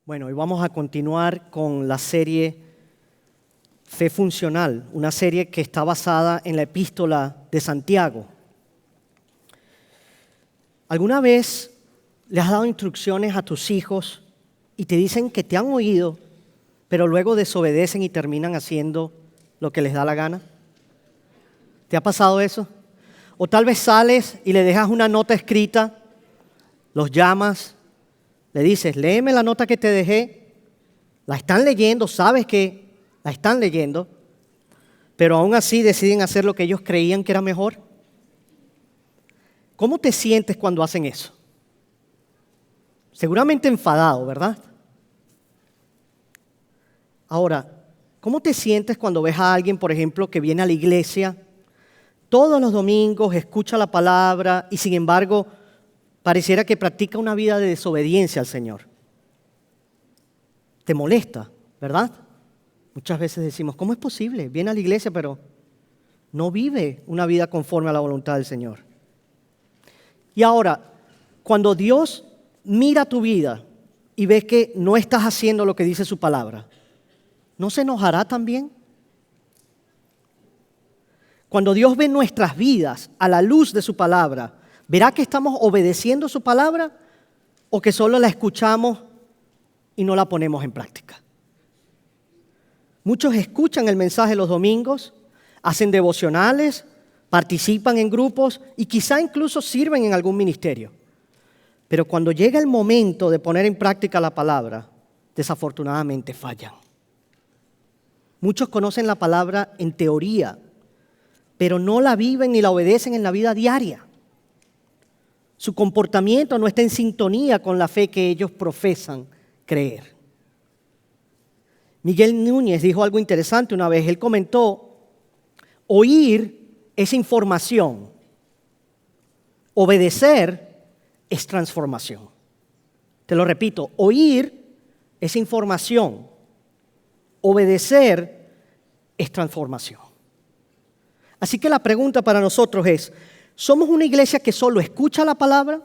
Bueno, hoy vamos a continuar con la serie Fe Funcional, una serie que está basada en la epístola de Santiago. ¿Alguna vez le has dado instrucciones a tus hijos y te dicen que te han oído, pero luego desobedecen y terminan haciendo lo que les da la gana? ¿Te ha pasado eso? O tal vez sales y le dejas una nota escrita, los llamas, le dices, léeme la nota que te dejé, la están leyendo, sabes que la están leyendo, pero aún así deciden hacer lo que ellos creían que era mejor. ¿Cómo te sientes cuando hacen eso? Seguramente enfadado, ¿verdad? Ahora, ¿cómo te sientes cuando ves a alguien, por ejemplo, que viene a la iglesia todos los domingos, escucha la palabra y sin embargo pareciera que practica una vida de desobediencia al Señor? Te molesta, ¿verdad? Muchas veces decimos, ¿cómo es posible? Viene a la iglesia, pero no vive una vida conforme a la voluntad del Señor. Y ahora, cuando Dios mira tu vida y ve que no estás haciendo lo que dice su palabra, ¿no se enojará también? Cuando Dios ve nuestras vidas a la luz de su palabra, ¿verá que estamos obedeciendo su palabra o que solo la escuchamos y no la ponemos en práctica? Muchos escuchan el mensaje los domingos, hacen devocionales, participan en grupos y quizá incluso sirven en algún ministerio. Pero cuando llega el momento de poner en práctica la palabra, desafortunadamente fallan. Muchos conocen la palabra en teoría, pero no la viven ni la obedecen en la vida diaria. Su comportamiento no está en sintonía con la fe que ellos profesan creer. Miguel Núñez dijo algo interesante una vez. Él comentó, oír es información, obedecer es transformación. Te lo repito, oír es información, obedecer es transformación. Así que la pregunta para nosotros es, ¿somos una iglesia que solo escucha la palabra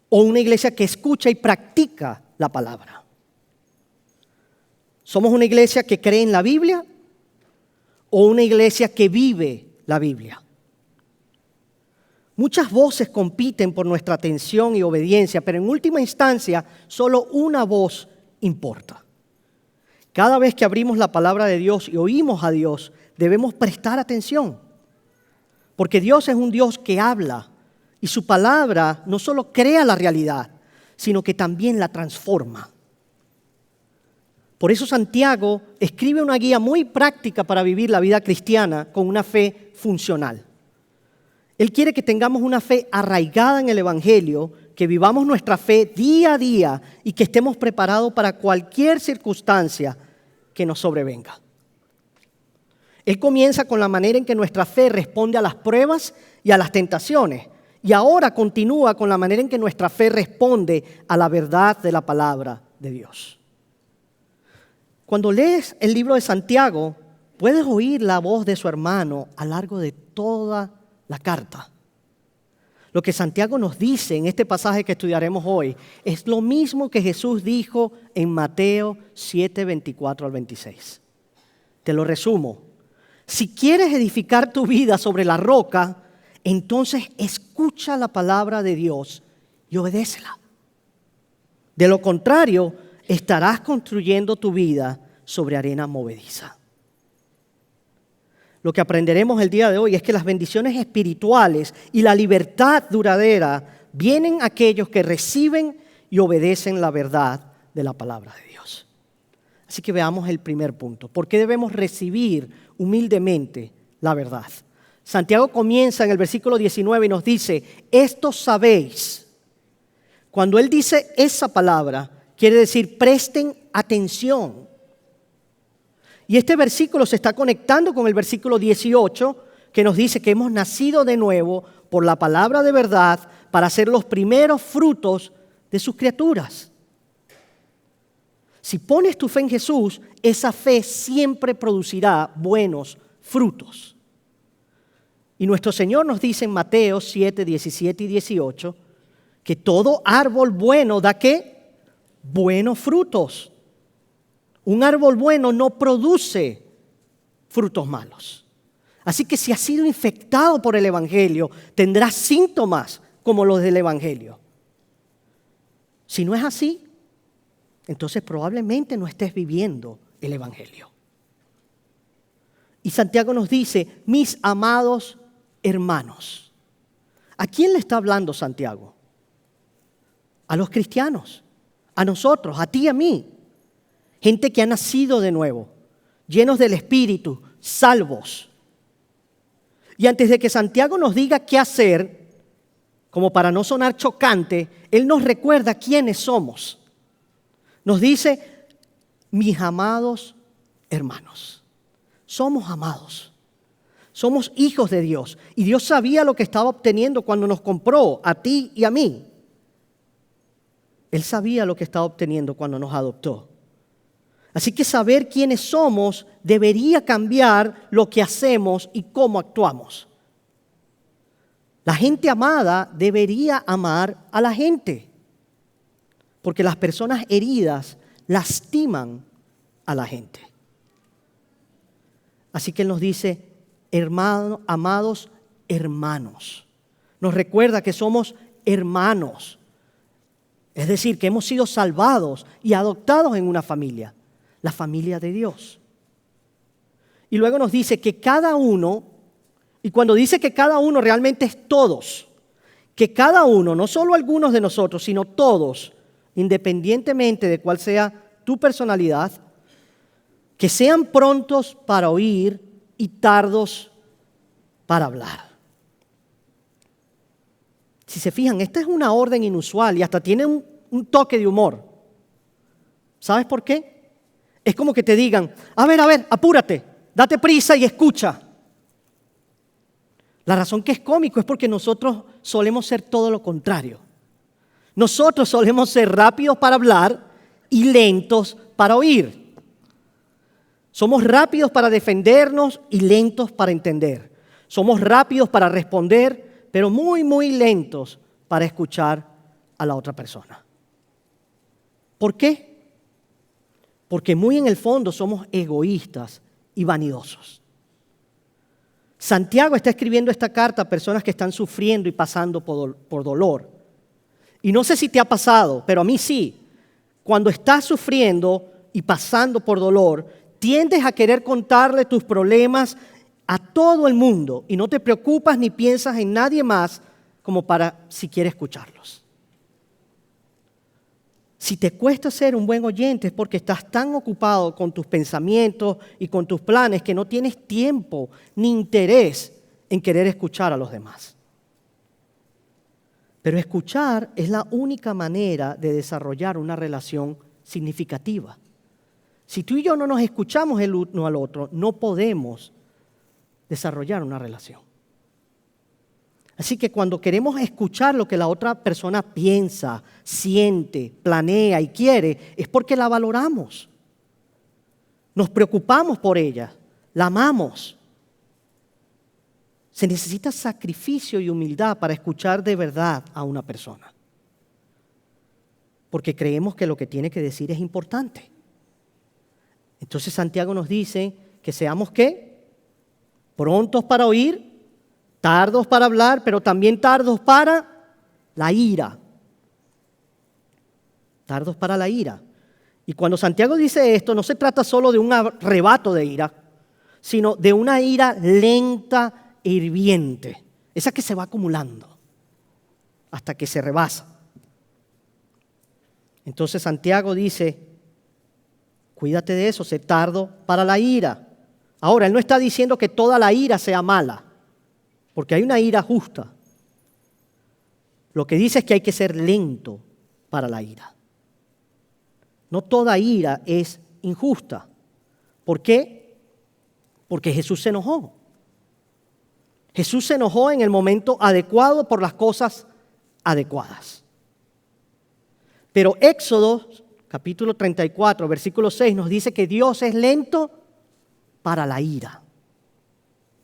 o una iglesia que escucha y practica la palabra? ¿Somos una iglesia que cree en la Biblia o una iglesia que vive la Biblia? Muchas voces compiten por nuestra atención y obediencia, pero en última instancia solo una voz importa. Cada vez que abrimos la palabra de Dios y oímos a Dios, debemos prestar atención. Porque Dios es un Dios que habla y su palabra no solo crea la realidad, sino que también la transforma. Por eso Santiago escribe una guía muy práctica para vivir la vida cristiana con una fe funcional. Él quiere que tengamos una fe arraigada en el Evangelio, que vivamos nuestra fe día a día y que estemos preparados para cualquier circunstancia que nos sobrevenga. Él comienza con la manera en que nuestra fe responde a las pruebas y a las tentaciones. Y ahora continúa con la manera en que nuestra fe responde a la verdad de la palabra de Dios. Cuando lees el libro de Santiago, puedes oír la voz de su hermano a lo largo de toda la carta. Lo que Santiago nos dice en este pasaje que estudiaremos hoy es lo mismo que Jesús dijo en Mateo 7, 24 al 26. Te lo resumo. Si quieres edificar tu vida sobre la roca, entonces escucha la palabra de Dios y obedécela. De lo contrario, estarás construyendo tu vida sobre arena movediza. Lo que aprenderemos el día de hoy es que las bendiciones espirituales y la libertad duradera vienen a aquellos que reciben y obedecen la verdad de la palabra de Dios. Así que veamos el primer punto. ¿Por qué debemos recibir humildemente la verdad? Santiago comienza en el versículo 19 y nos dice, esto sabéis. Cuando él dice esa palabra, quiere decir presten atención. Y este versículo se está conectando con el versículo 18 que nos dice que hemos nacido de nuevo por la palabra de verdad para ser los primeros frutos de sus criaturas. Si pones tu fe en Jesús, esa fe siempre producirá buenos frutos. Y nuestro Señor nos dice en Mateo 7, 17 y 18 que todo árbol bueno da ¿qué? buenos frutos. Un árbol bueno no produce frutos malos. Así que si has sido infectado por el Evangelio, tendrás síntomas como los del Evangelio. Si no es así, entonces probablemente no estés viviendo el Evangelio. Y Santiago nos dice, mis amados hermanos. ¿A quién le está hablando Santiago? A los cristianos, a nosotros, a ti y a mí. Gente que ha nacido de nuevo, llenos del Espíritu, salvos. Y antes de que Santiago nos diga qué hacer, como para no sonar chocante, él nos recuerda quiénes somos. Nos dice, mis amados hermanos. Somos amados. Somos hijos de Dios. Y Dios sabía lo que estaba obteniendo cuando nos compró, a ti y a mí. Él sabía lo que estaba obteniendo cuando nos adoptó. Así que saber quiénes somos debería cambiar lo que hacemos y cómo actuamos. La gente amada debería amar a la gente, porque las personas heridas lastiman a la gente. Así que Él nos dice, amados hermanos. Nos recuerda que somos hermanos. Es decir, que hemos sido salvados y adoptados en una familia, la familia de Dios. Y luego nos dice que cada uno, y cuando dice que cada uno realmente es todos, que cada uno, no solo algunos de nosotros, sino todos, independientemente de cuál sea tu personalidad, que sean prontos para oír y tardos para hablar. Si se fijan, esta es una orden inusual y hasta tiene un toque de humor. ¿Sabes por qué? Es como que te digan, a ver, apúrate, date prisa y escucha. La razón que es cómico es porque nosotros solemos ser todo lo contrario. Nosotros solemos ser rápidos para hablar y lentos para oír. Somos rápidos para defendernos y lentos para entender. Somos rápidos para responder, pero muy, muy lentos para escuchar a la otra persona. ¿Por qué? Porque muy en el fondo somos egoístas y vanidosos. Santiago está escribiendo esta carta a personas que están sufriendo y pasando por dolor. Y no sé si te ha pasado, pero a mí sí. Cuando estás sufriendo y pasando por dolor, tiendes a querer contarle tus problemas a todo el mundo y no te preocupas ni piensas en nadie más como para siquiera escucharlos. Si te cuesta ser un buen oyente es porque estás tan ocupado con tus pensamientos y con tus planes que no tienes tiempo ni interés en querer escuchar a los demás. Pero escuchar es la única manera de desarrollar una relación significativa. Si tú y yo no nos escuchamos el uno al otro, no podemos desarrollar una relación. Así que cuando queremos escuchar lo que la otra persona piensa, siente, planea y quiere, es porque la valoramos. Nos preocupamos por ella, la amamos. Se necesita sacrificio y humildad para escuchar de verdad a una persona. Porque creemos que lo que tiene que decir es importante. Entonces Santiago nos dice que seamos ¿qué? Prontos para oír, tardos para hablar, pero también tardos para la ira. Tardos para la ira. Y cuando Santiago dice esto, no se trata solo de un arrebato de ira, sino de una ira lenta e hirviente. Esa que se va acumulando hasta que se rebasa. Entonces Santiago dice, cuídate de eso, sé tardo para la ira. Ahora, él no está diciendo que toda la ira sea mala, porque hay una ira justa. Lo que dice es que hay que ser lento para la ira. No toda ira es injusta. ¿Por qué? Porque Jesús se enojó. Jesús se enojó en el momento adecuado por las cosas adecuadas. Pero Éxodo, capítulo 34, versículo 6, nos dice que Dios es lento para la ira.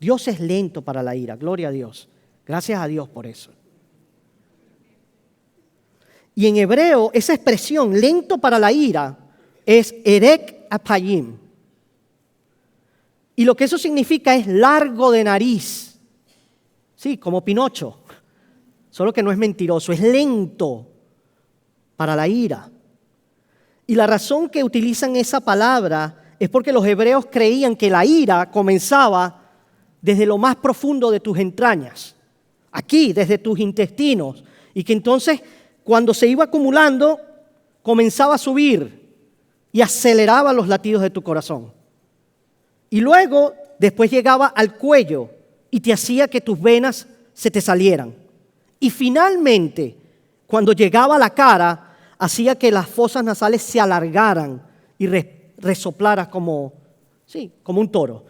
Dios es lento para la ira, gloria a Dios. Gracias a Dios por eso. Y en hebreo, esa expresión, lento para la ira, es erek apayim. Y lo que eso significa es largo de nariz. Sí, como Pinocho. Solo que no es mentiroso, es lento para la ira. Y la razón que utilizan esa palabra es porque los hebreos creían que la ira comenzaba desde lo más profundo de tus entrañas, aquí, desde tus intestinos, y que entonces cuando se iba acumulando, comenzaba a subir y aceleraba los latidos de tu corazón. Y luego, después llegaba al cuello y te hacía que tus venas se te salieran. Y finalmente, cuando llegaba a la cara, hacía que las fosas nasales se alargaran y resoplaras como un toro.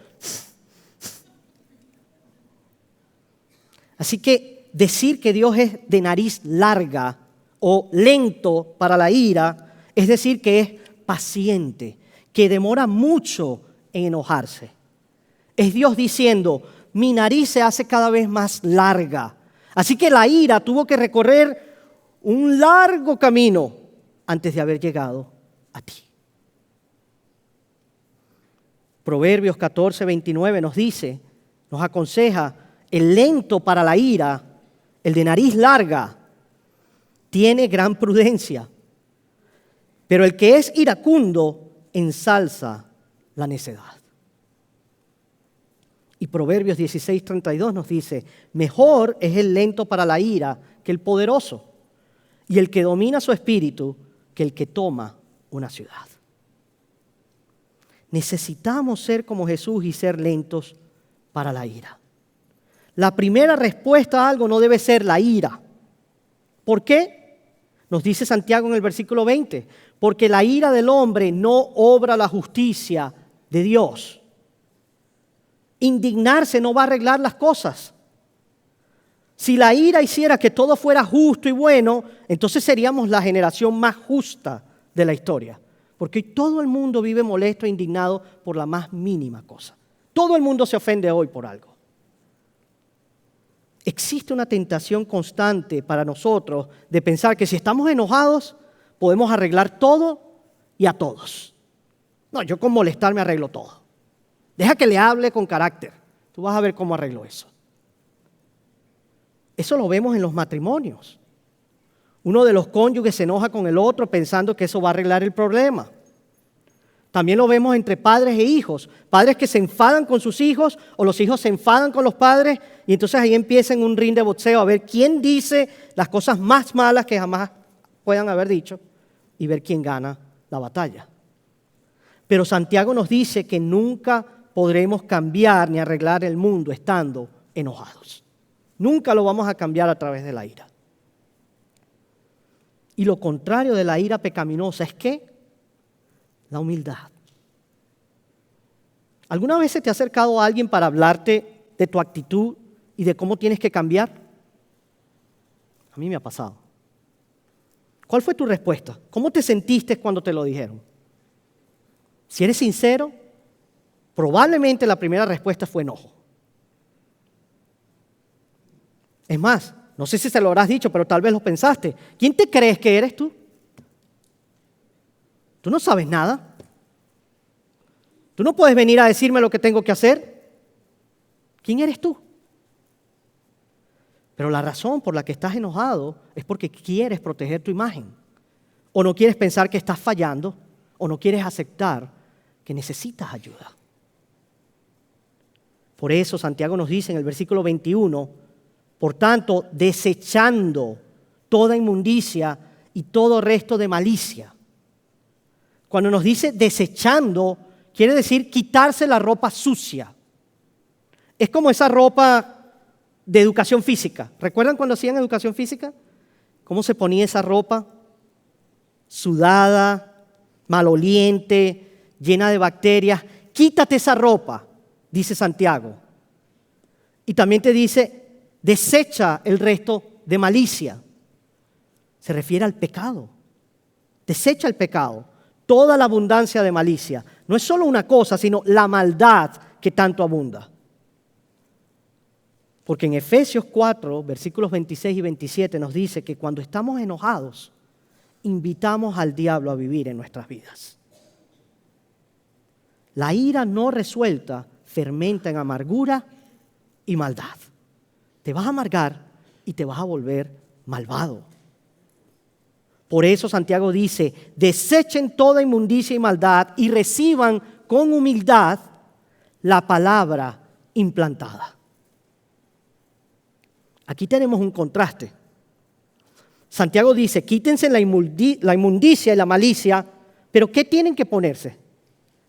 Así que decir que Dios es de nariz larga o lento para la ira, es decir que es paciente, que demora mucho en enojarse. Es Dios diciendo, mi nariz se hace cada vez más larga. Así que la ira tuvo que recorrer un largo camino antes de haber llegado a ti. Proverbios 14:29 nos dice, nos aconseja, el lento para la ira, el de nariz larga, tiene gran prudencia, pero el que es iracundo ensalza la necedad. Y Proverbios 16:32 nos dice, mejor es el lento para la ira que el poderoso, y el que domina su espíritu que el que toma una ciudad. Necesitamos ser como Jesús y ser lentos para la ira. La primera respuesta a algo no debe ser la ira. ¿Por qué? Nos dice Santiago en el versículo 20, porque la ira del hombre no obra la justicia de Dios. Indignarse no va a arreglar las cosas. Si la ira hiciera que todo fuera justo y bueno, entonces seríamos la generación más justa de la historia. Porque hoy todo el mundo vive molesto e indignado por la más mínima cosa. Todo el mundo se ofende hoy por algo. Existe una tentación constante para nosotros de pensar que si estamos enojados podemos arreglar todo y a todos. No, yo con molestar me arreglo todo. Deja que le hable con carácter. Tú vas a ver cómo arreglo eso. Eso lo vemos en los matrimonios. Uno de los cónyuges se enoja con el otro pensando que eso va a arreglar el problema. También lo vemos entre padres e hijos. Padres que se enfadan con sus hijos o los hijos se enfadan con los padres y entonces ahí empieza un ring de boxeo a ver quién dice las cosas más malas que jamás puedan haber dicho y ver quién gana la batalla. Pero Santiago nos dice que nunca podremos cambiar ni arreglar el mundo estando enojados. Nunca lo vamos a cambiar a través de la ira. Y lo contrario de la ira pecaminosa es ¿qué? La humildad. ¿Alguna vez se te ha acercado a alguien para hablarte de tu actitud y de cómo tienes que cambiar? A mí me ha pasado. ¿Cuál fue tu respuesta? ¿Cómo te sentiste cuando te lo dijeron? Si eres sincero, probablemente la primera respuesta fue enojo. Es más, no sé si se lo habrás dicho, pero tal vez lo pensaste. ¿Quién te crees que eres tú? Tú no sabes nada. Tú no puedes venir a decirme lo que tengo que hacer. ¿Quién eres tú? Pero la razón por la que estás enojado es porque quieres proteger tu imagen. O no quieres pensar que estás fallando, o no quieres aceptar que necesitas ayuda. Por eso Santiago nos dice en el versículo 21, por tanto, desechando toda inmundicia y todo resto de malicia. Cuando nos dice desechando, quiere decir quitarse la ropa sucia. Es como esa ropa de educación física. ¿Recuerdan cuando hacían educación física? ¿Cómo se ponía esa ropa? Sudada, maloliente, llena de bacterias. Quítate esa ropa, dice Santiago. Y también te dice, desecha el resto de malicia. Se refiere al pecado. Desecha el pecado. Toda la abundancia de malicia. No es solo una cosa, sino la maldad que tanto abunda. Porque en Efesios 4, versículos 26 y 27 nos dice que cuando estamos enojados, invitamos al diablo a vivir en nuestras vidas. La ira no resuelta fermenta en amargura y maldad. Te vas a amargar y te vas a volver malvado. Por eso Santiago dice, desechen toda inmundicia y maldad y reciban con humildad la palabra implantada. Aquí tenemos un contraste. Santiago dice, quítense la inmundicia y la malicia, pero ¿qué tienen que ponerse?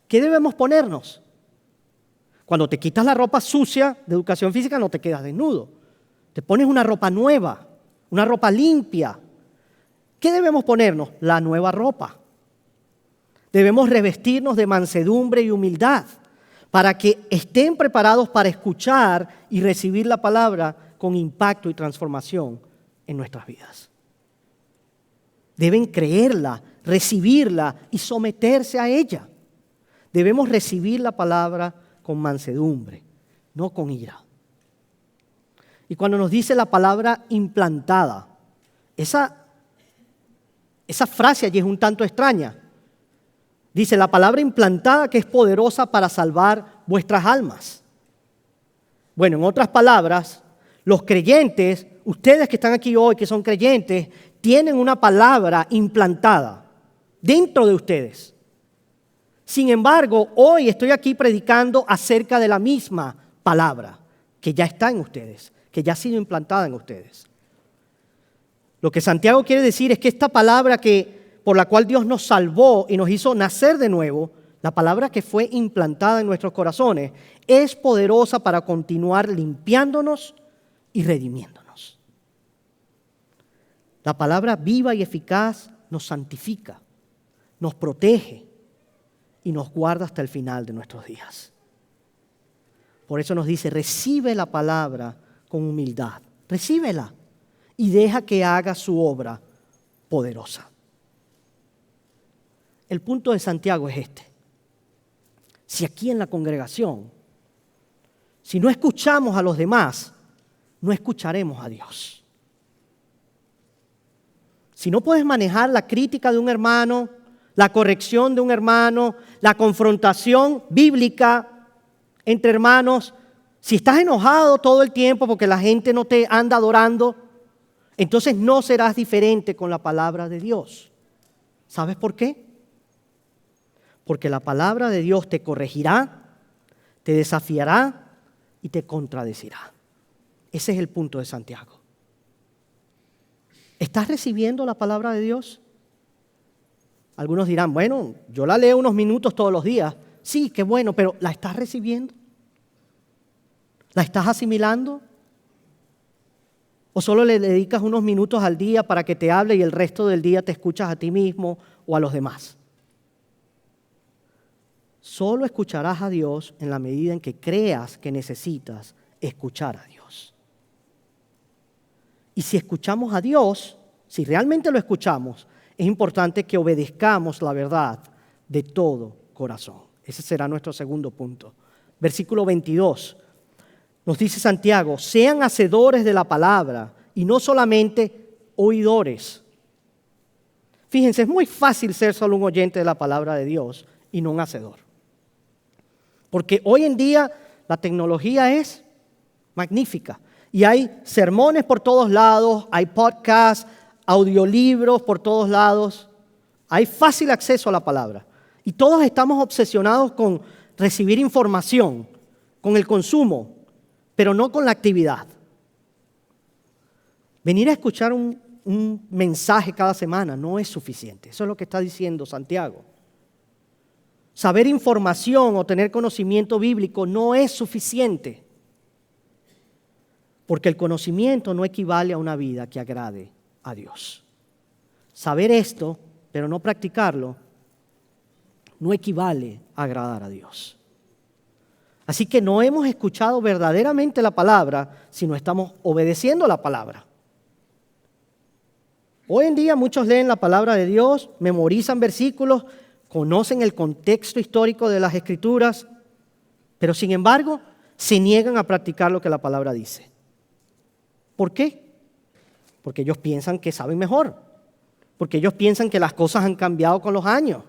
¿Qué debemos ponernos? Cuando te quitas la ropa sucia de educación física no te quedas desnudo. Te pones una ropa nueva, una ropa limpia. ¿Qué debemos ponernos? La nueva ropa. Debemos revestirnos de mansedumbre y humildad para que estén preparados para escuchar y recibir la palabra con impacto y transformación en nuestras vidas. Deben creerla, recibirla y someterse a ella. Debemos recibir la palabra con mansedumbre, no con ira. Y cuando nos dice la palabra implantada, esa frase allí es un tanto extraña. Dice la palabra implantada que es poderosa para salvar vuestras almas. Bueno, en otras palabras, los creyentes, ustedes que están aquí hoy, que son creyentes, tienen una palabra implantada dentro de ustedes. Sin embargo, hoy estoy aquí predicando acerca de la misma palabra que ya está en ustedes, que ya ha sido implantada en ustedes. Lo que Santiago quiere decir es que esta palabra por la cual Dios nos salvó y nos hizo nacer de nuevo, la palabra que fue implantada en nuestros corazones, es poderosa para continuar limpiándonos y redimiéndonos. La palabra viva y eficaz nos santifica, nos protege y nos guarda hasta el final de nuestros días. Por eso nos dice, recibe la palabra con humildad, recíbela y deja que haga su obra poderosa. El punto de Santiago es este. Si aquí en la congregación, si no escuchamos a los demás, no escucharemos a Dios. Si no puedes manejar la crítica de un hermano, la corrección de un hermano, la confrontación bíblica entre hermanos, si estás enojado todo el tiempo porque la gente no te anda adorando, entonces no serás diferente con la palabra de Dios. ¿Sabes por qué? Porque la palabra de Dios te corregirá, te desafiará y te contradecirá. Ese es el punto de Santiago. ¿Estás recibiendo la palabra de Dios? Algunos dirán, bueno, yo la leo unos minutos todos los días. Sí, qué bueno, pero ¿la estás recibiendo? ¿La estás asimilando? ¿O solo le dedicas unos minutos al día para que te hable y el resto del día te escuchas a ti mismo o a los demás? Solo escucharás a Dios en la medida en que creas que necesitas escuchar a Dios. Y si escuchamos a Dios, si realmente lo escuchamos, es importante que obedezcamos la verdad de todo corazón. Ese será nuestro segundo punto. Versículo 22. Nos dice Santiago, sean hacedores de la palabra y no solamente oidores. Fíjense, es muy fácil ser solo un oyente de la palabra de Dios y no un hacedor. Porque hoy en día la tecnología es magnífica y hay sermones por todos lados, hay podcasts, audiolibros por todos lados, hay fácil acceso a la palabra. Y todos estamos obsesionados con recibir información, con el consumo, pero no con la actividad. Venir a escuchar un mensaje cada semana no es suficiente. Eso es lo que está diciendo Santiago. Saber información o tener conocimiento bíblico no es suficiente. Porque el conocimiento no equivale a una vida que agrade a Dios. Saber esto, pero no practicarlo, no equivale a agradar a Dios. Así que no hemos escuchado verdaderamente la palabra si no estamos obedeciendo la palabra. Hoy en día muchos leen la palabra de Dios, memorizan versículos, conocen el contexto histórico de las Escrituras, pero sin embargo se niegan a practicar lo que la palabra dice. ¿Por qué? Porque ellos piensan que saben mejor, porque ellos piensan que las cosas han cambiado con los años.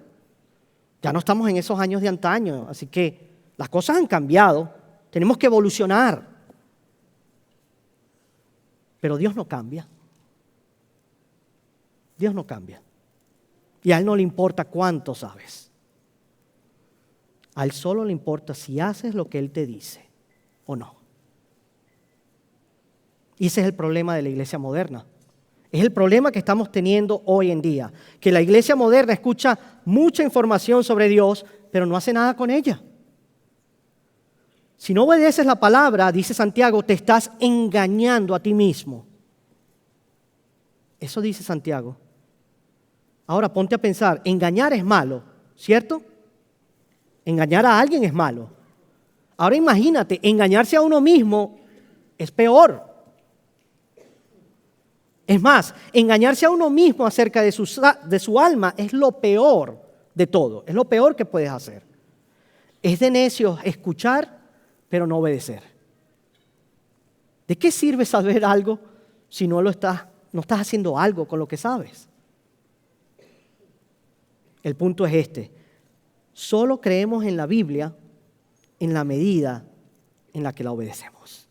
Ya no estamos en esos años de antaño, así que las cosas han cambiado, tenemos que evolucionar. Pero Dios no cambia. Dios no cambia. Y a Él no le importa cuánto sabes. A Él solo le importa si haces lo que Él te dice o no. Y ese es el problema de la iglesia moderna. Es el problema que estamos teniendo hoy en día. Que la iglesia moderna escucha mucha información sobre Dios, pero no hace nada con ella. Si no obedeces la palabra, dice Santiago, te estás engañando a ti mismo. Eso dice Santiago. Ahora ponte a pensar, engañar es malo, ¿cierto? Engañar a alguien es malo. Ahora imagínate, engañarse a uno mismo es peor. Es más, engañarse a uno mismo acerca de su alma es lo peor de todo, es lo peor que puedes hacer. Es de necios escuchar, pero no obedecer. ¿De qué sirve saber algo si no estás haciendo algo con lo que sabes? El punto es este: solo creemos en la Biblia en la medida en la que la obedecemos.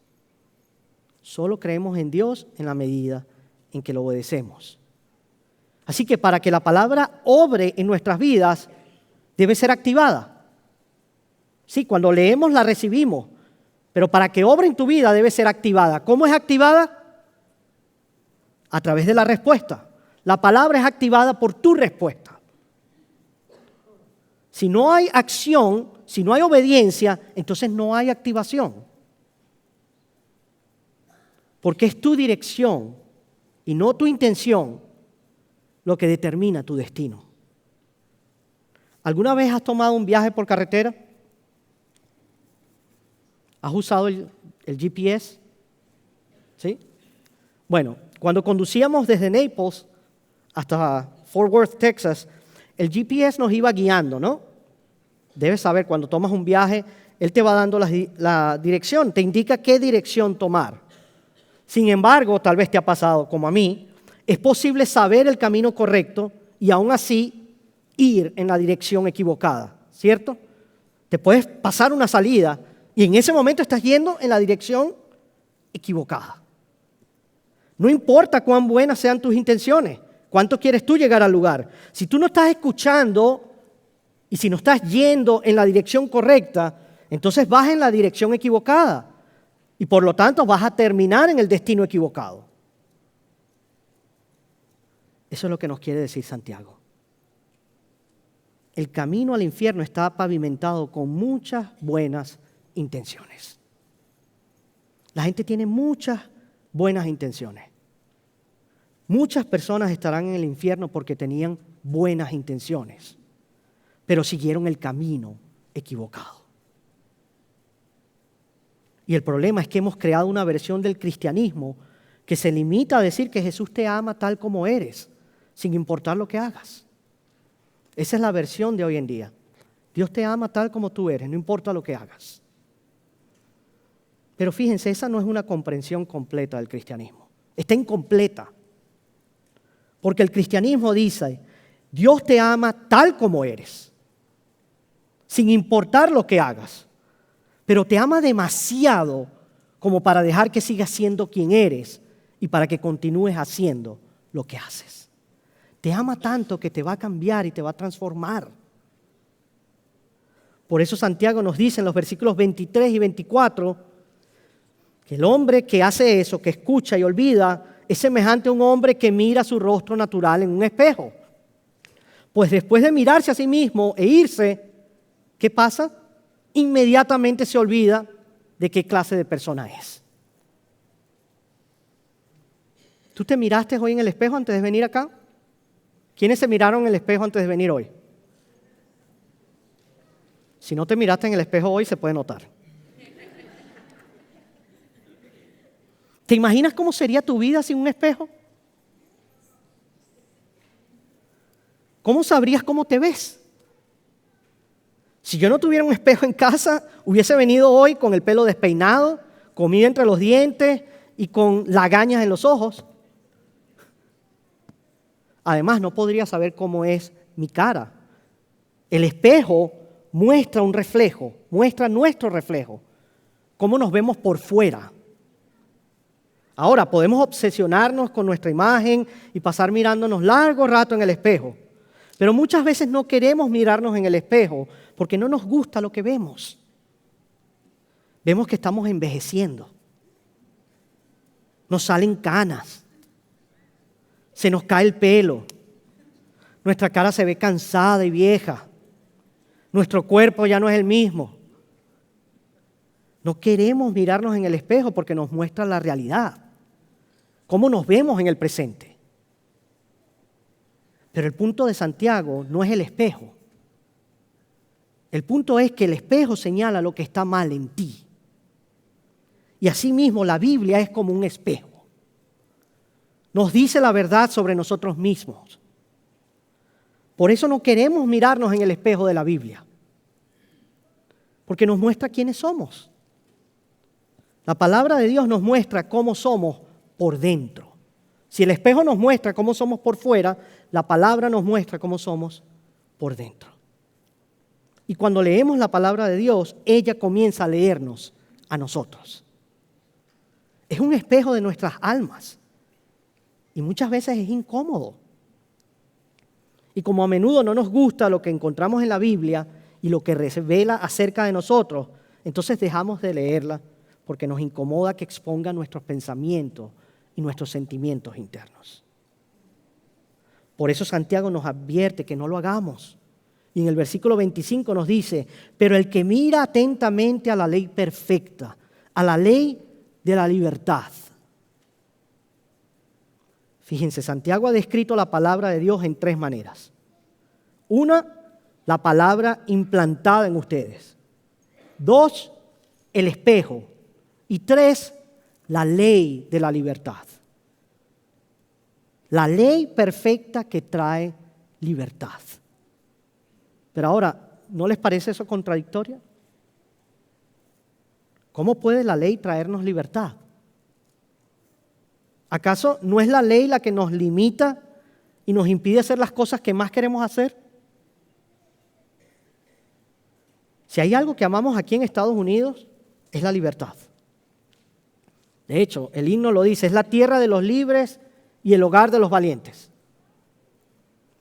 Solo creemos en Dios en la medida en que lo obedecemos. Así que para que la palabra obre en nuestras vidas, debe ser activada. Sí, cuando leemos la recibimos, pero para que obre en tu vida debe ser activada. ¿Cómo es activada? A través de la respuesta. La palabra es activada por tu respuesta. Si no hay acción, si no hay obediencia, entonces no hay activación. Porque es tu dirección y no tu intención lo que determina tu destino. ¿Alguna vez has tomado un viaje por carretera? ¿Has usado el GPS? ¿Sí? Bueno, cuando conducíamos desde Naples hasta Fort Worth, Texas, el GPS nos iba guiando, ¿no? Debes saber, cuando tomas un viaje, él te va dando la dirección, te indica qué dirección tomar. Sin embargo, tal vez te ha pasado como a mí, es posible saber el camino correcto y aún así ir en la dirección equivocada, ¿cierto? Te puedes pasar una salida y en ese momento estás yendo en la dirección equivocada. No importa cuán buenas sean tus intenciones, cuánto quieres tú llegar al lugar. Si tú no estás escuchando y si no estás yendo en la dirección correcta, entonces vas en la dirección equivocada. Y por lo tanto vas a terminar en el destino equivocado. Eso es lo que nos quiere decir Santiago. El camino al infierno está pavimentado con muchas buenas intenciones. La gente tiene muchas buenas intenciones. Muchas personas estarán en el infierno porque tenían buenas intenciones, pero siguieron el camino equivocado. Y el problema es que hemos creado una versión del cristianismo que se limita a decir que Jesús te ama tal como eres, sin importar lo que hagas. Esa es la versión de hoy en día. Dios te ama tal como tú eres, no importa lo que hagas. Pero fíjense, esa no es una comprensión completa del cristianismo. Está incompleta. Porque el cristianismo dice, Dios te ama tal como eres, sin importar lo que hagas. Pero te ama demasiado como para dejar que sigas siendo quien eres y para que continúes haciendo lo que haces. Te ama tanto que te va a cambiar y te va a transformar. Por eso Santiago nos dice en los versículos 23 y 24 que el hombre que hace eso, que escucha y olvida, es semejante a un hombre que mira su rostro natural en un espejo. Pues después de mirarse a sí mismo e irse, ¿qué pasa? Inmediatamente se olvida de qué clase de persona es. ¿Tú te miraste hoy en el espejo antes de venir acá? ¿Quiénes se miraron en el espejo antes de venir hoy? Si no te miraste en el espejo hoy, se puede notar. ¿Te imaginas cómo sería tu vida sin un espejo? ¿Cómo sabrías cómo te ves? Si yo no tuviera un espejo en casa, hubiese venido hoy con el pelo despeinado, comida entre los dientes y con lagañas en los ojos. Además, no podría saber cómo es mi cara. El espejo muestra un reflejo, muestra nuestro reflejo, cómo nos vemos por fuera. Ahora, podemos obsesionarnos con nuestra imagen y pasar mirándonos largo rato en el espejo, pero muchas veces no queremos mirarnos en el espejo porque no nos gusta lo que vemos. Vemos que estamos envejeciendo, nos salen canas, se nos cae el pelo, nuestra cara se ve cansada y vieja, nuestro cuerpo ya no es el mismo. No queremos mirarnos en el espejo porque nos muestra la realidad, cómo nos vemos en el presente. Pero el punto de Santiago no es el espejo. El punto es que el espejo señala lo que está mal en ti. Y asimismo la Biblia es como un espejo. Nos dice la verdad sobre nosotros mismos. Por eso no queremos mirarnos en el espejo de la Biblia, porque nos muestra quiénes somos. La palabra de Dios nos muestra cómo somos por dentro. Si el espejo nos muestra cómo somos por fuera, la palabra nos muestra cómo somos por dentro. Y cuando leemos la palabra de Dios, ella comienza a leernos a nosotros. Es un espejo de nuestras almas y muchas veces es incómodo. Y como a menudo no nos gusta lo que encontramos en la Biblia y lo que revela acerca de nosotros, entonces dejamos de leerla porque nos incomoda que exponga nuestros pensamientos y nuestros sentimientos internos. Por eso Santiago nos advierte que no lo hagamos. Y en el versículo 25 nos dice, pero el que mira atentamente a la ley perfecta, a la ley de la libertad. Fíjense, Santiago ha descrito la palabra de Dios en 3 maneras. Una, la palabra implantada en ustedes. 2, el espejo. Y 3, la ley de la libertad. La ley perfecta que trae libertad. Pero ahora, ¿no les parece eso contradictorio? ¿Cómo puede la ley traernos libertad? ¿Acaso no es la ley la que nos limita y nos impide hacer las cosas que más queremos hacer? Si hay algo que amamos aquí en Estados Unidos, es la libertad. De hecho, el himno lo dice, es la tierra de los libres y el hogar de los valientes.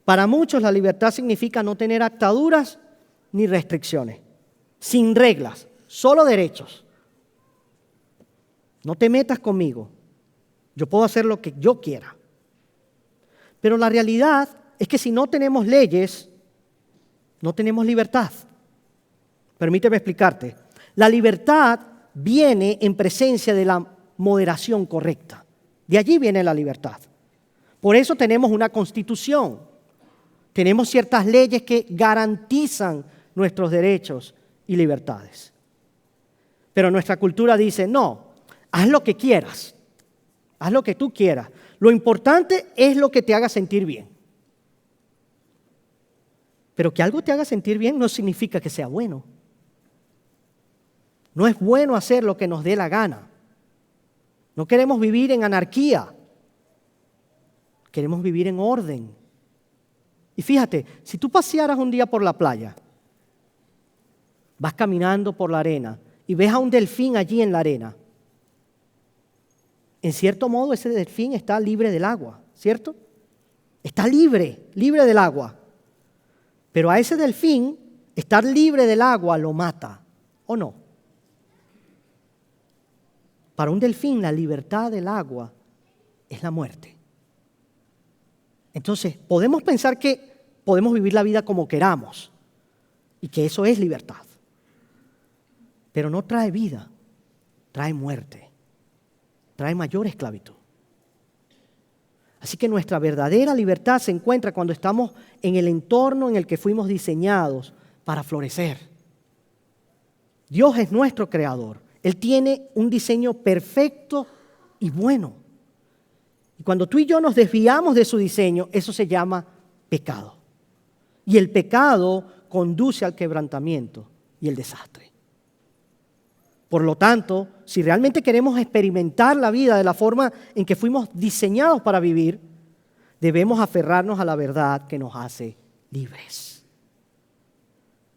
Para muchos la libertad significa no tener ataduras ni restricciones, sin reglas, solo derechos. No te metas conmigo, yo puedo hacer lo que yo quiera. Pero la realidad es que si no tenemos leyes, no tenemos libertad. Permíteme explicarte. La libertad viene en presencia de la moderación correcta. De allí viene la libertad. Por eso tenemos una constitución. Tenemos ciertas leyes que garantizan nuestros derechos y libertades. Pero nuestra cultura dice, no, haz lo que quieras, haz lo que tú quieras. Lo importante es lo que te haga sentir bien. Pero que algo te haga sentir bien no significa que sea bueno. No es bueno hacer lo que nos dé la gana. No queremos vivir en anarquía. Queremos vivir en orden. Y fíjate, si tú pasearas un día por la playa, vas caminando por la arena y ves a un delfín allí en la arena, en cierto modo ese delfín está libre del agua, ¿cierto? Está libre del agua. Pero a ese delfín, estar libre del agua lo mata, ¿o no? Para un delfín la libertad del agua es la muerte. Entonces, podemos pensar que podemos vivir la vida como queramos y que eso es libertad. Pero no trae vida, trae muerte, trae mayor esclavitud. Así que nuestra verdadera libertad se encuentra cuando estamos en el entorno en el que fuimos diseñados para florecer. Dios es nuestro creador. Él tiene un diseño perfecto y bueno. Y cuando tú y yo nos desviamos de su diseño, eso se llama pecado. Y el pecado conduce al quebrantamiento y el desastre. Por lo tanto, si realmente queremos experimentar la vida de la forma en que fuimos diseñados para vivir, Debemos aferrarnos a la verdad que nos hace libres.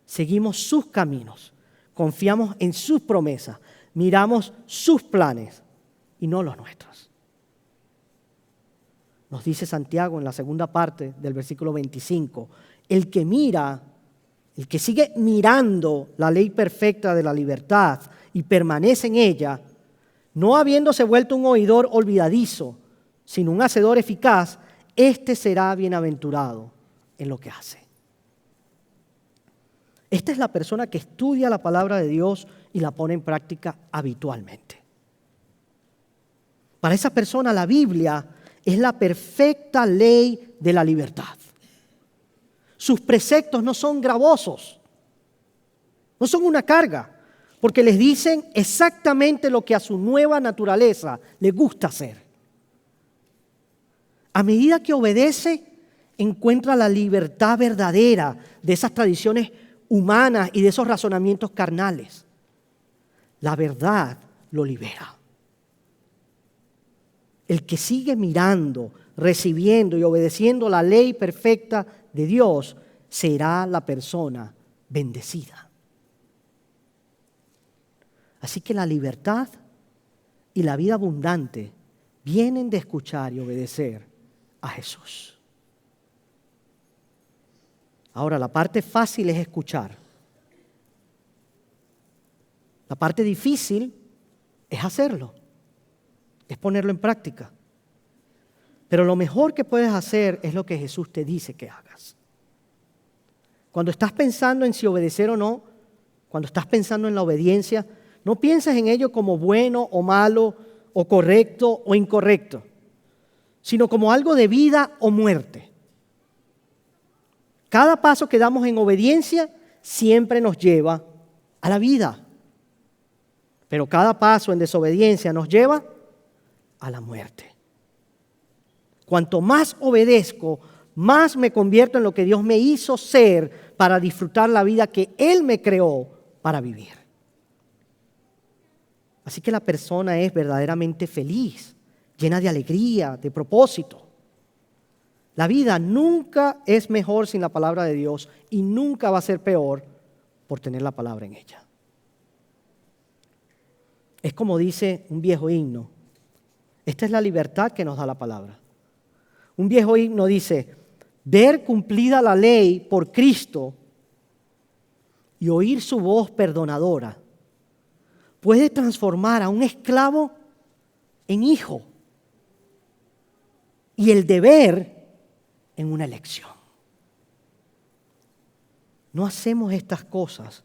Seguimos sus caminos, confiamos en sus promesas, miramos sus planes y no los nuestros. Nos dice Santiago en la segunda parte del versículo 25, el que mira, el que sigue mirando la ley perfecta de la libertad y permanece en ella, no habiéndose vuelto un oidor olvidadizo, sino un hacedor eficaz, éste será bienaventurado en lo que hace. Esta es la persona que estudia la palabra de Dios y la pone en práctica habitualmente. Para esa persona la Biblia es la perfecta ley de la libertad. Sus preceptos no son gravosos, no son una carga, porque les dicen exactamente lo que a su nueva naturaleza le gusta hacer. A medida que obedece, encuentra la libertad verdadera de esas tradiciones humanas y de esos razonamientos carnales. La verdad lo libera. El que sigue mirando, recibiendo y obedeciendo la ley perfecta de Dios será la persona bendecida. Así que la libertad y la vida abundante vienen de escuchar y obedecer a Jesús. Ahora, la parte fácil es escuchar. La parte difícil es hacerlo, es ponerlo en práctica. Pero lo mejor que puedes hacer es lo que Jesús te dice que hagas. Cuando estás pensando en si obedecer o no, cuando estás pensando en la obediencia, no pienses en ello como bueno o malo, o correcto o incorrecto, sino como algo de vida o muerte. Cada paso que damos en obediencia siempre nos lleva a la vida. Pero cada paso en desobediencia nos lleva a la muerte. Cuanto más obedezco, más me convierto en lo que Dios me hizo ser para disfrutar la vida que Él me creó para vivir. Así que la persona es verdaderamente feliz, llena de alegría, de propósito. La vida nunca es mejor sin la palabra de Dios y nunca va a ser peor por tener la palabra en ella. Es como dice un viejo himno. Esta es la libertad que nos da la palabra. Un viejo himno dice, ver cumplida la ley por Cristo y oír su voz perdonadora puede transformar a un esclavo en hijo y el deber en una elección. No hacemos estas cosas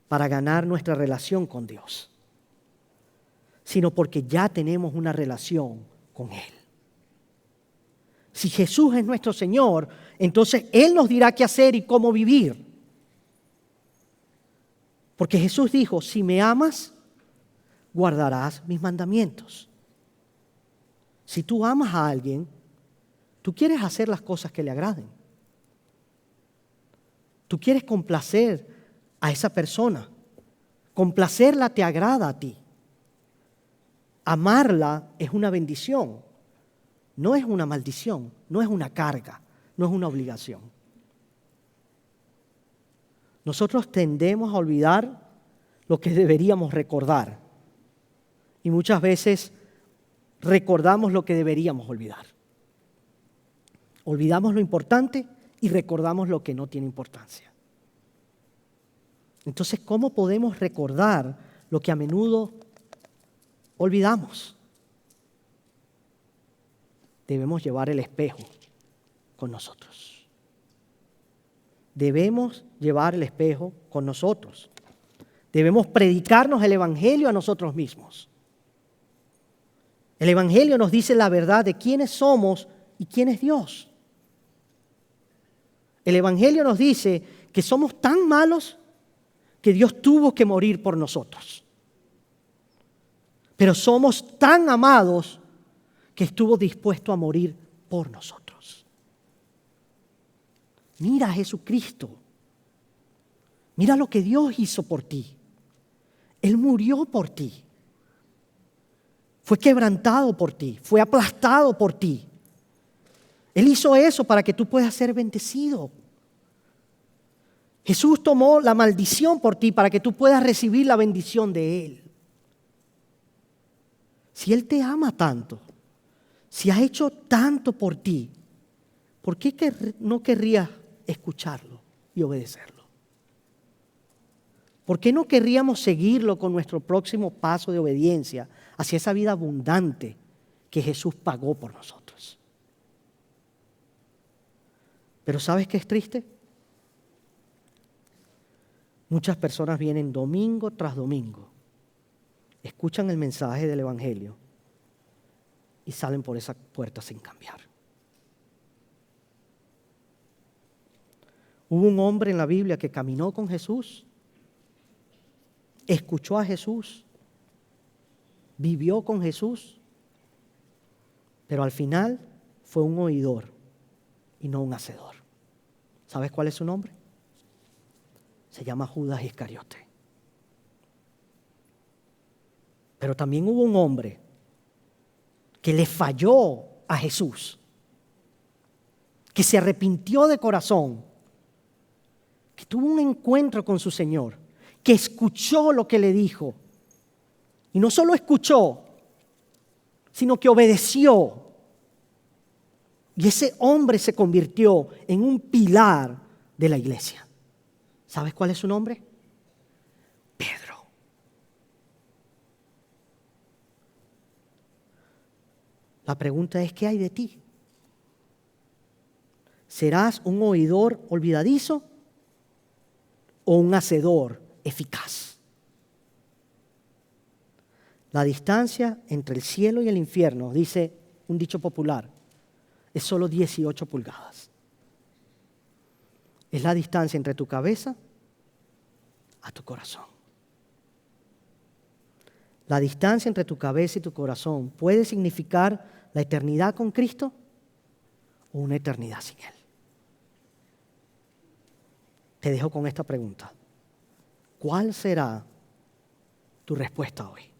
para ganar nuestra relación con Dios, sino porque ya tenemos una relación con Él. Si Jesús es nuestro Señor, entonces Él nos dirá qué hacer y cómo vivir. Porque Jesús dijo, si me amas, guardarás mis mandamientos. Si tú amas a alguien, tú quieres hacer las cosas que le agraden. Tú quieres complacer a esa persona. Complacerla te agrada a ti. Amarla es una bendición, no es una maldición, no es una carga, no es una obligación. Nosotros tendemos a olvidar lo que deberíamos recordar y muchas veces recordamos lo que deberíamos olvidar. Olvidamos lo importante y recordamos lo que no tiene importancia. Entonces, ¿cómo podemos recordar lo que a menudo olvidamos? Debemos llevar el espejo con nosotros. Debemos llevar el espejo con nosotros. Debemos predicarnos el Evangelio a nosotros mismos. El Evangelio nos dice la verdad de quiénes somos y quién es Dios. El Evangelio nos dice que somos tan malos que Dios tuvo que morir por nosotros. Pero somos tan amados que estuvo dispuesto a morir por nosotros. Mira a Jesucristo. Mira lo que Dios hizo por ti. Él murió por ti. Fue quebrantado por ti. Fue aplastado por ti. Él hizo eso para que tú puedas ser bendecido. Jesús tomó la maldición por ti para que tú puedas recibir la bendición de Él. Si Él te ama tanto, si ha hecho tanto por ti, ¿por qué no querrías escucharlo y obedecerlo? ¿Por qué no querríamos seguirlo con nuestro próximo paso de obediencia hacia esa vida abundante que Jesús pagó por nosotros? Pero ¿sabes qué es triste? Muchas personas vienen domingo tras domingo, escuchan el mensaje del Evangelio y salen por esa puerta sin cambiar. Hubo un hombre en la Biblia que caminó con Jesús, escuchó a Jesús, vivió con Jesús, pero al final fue un oidor y no un hacedor. ¿Sabes cuál es su nombre? Se llama Judas Iscariote. Pero también hubo un hombre que le falló a Jesús, que se arrepintió de corazón, que tuvo un encuentro con su Señor, que escuchó lo que le dijo. Y no solo escuchó, sino que obedeció. Y ese hombre se convirtió en un pilar de la iglesia. ¿Sabes cuál es su nombre? Pedro. La pregunta es, ¿qué hay de ti? ¿Serás un oidor olvidadizo o un hacedor eficaz? La distancia entre el cielo y el infierno, dice un dicho popular, es solo 18 pulgadas. Es la distancia entre tu cabeza a tu corazón. La distancia entre tu cabeza y tu corazón puede significar la eternidad con Cristo o una eternidad sin Él. Te dejo con esta pregunta. ¿Cuál será tu respuesta hoy?